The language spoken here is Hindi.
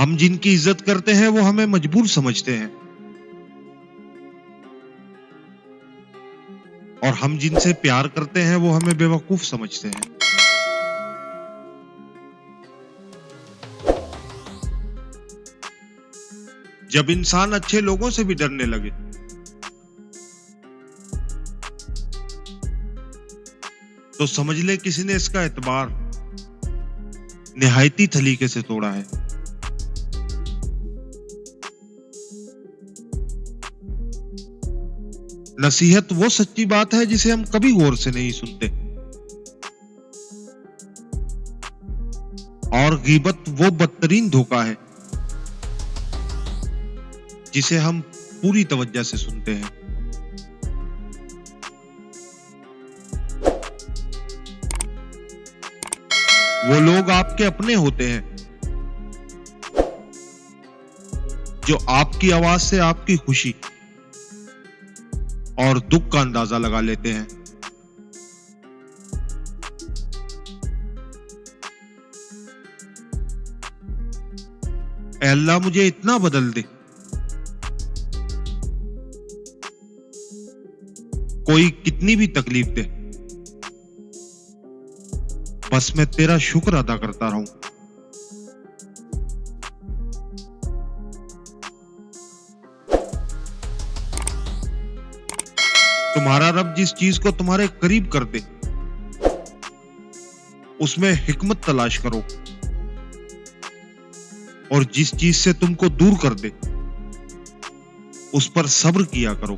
हम जिनकी इज्जत करते हैं वो हमें मजबूर समझते हैं, और हम जिनसे प्यार करते हैं वो हमें बेवकूफ समझते हैं। जब इंसान अच्छे लोगों से भी डरने लगे, तो समझ ले किसी ने इसका एतबार निहायती तरीके से तोड़ा है। नसीहत वो सच्ची बात है जिसे हम कभी गौर से नहीं सुनते, और गीबत वो बदतरीन धोखा है जिसे हम पूरी तवज्जो से सुनते हैं। वो लोग आपके अपने होते हैं जो आपकी आवाज से आपकी खुशी और दुख का अंदाजा लगा लेते हैं। ऐ अल्लाह मुझे इतना बदल दे, कोई कितनी भी तकलीफ दे, बस मैं तेरा शुक्र अदा करता रहूं। तुम्हारा रब जिस चीज को तुम्हारे करीब कर दे उसमें हिकमत तलाश करो, और जिस चीज से तुमको दूर कर दे उस पर सब्र किया करो।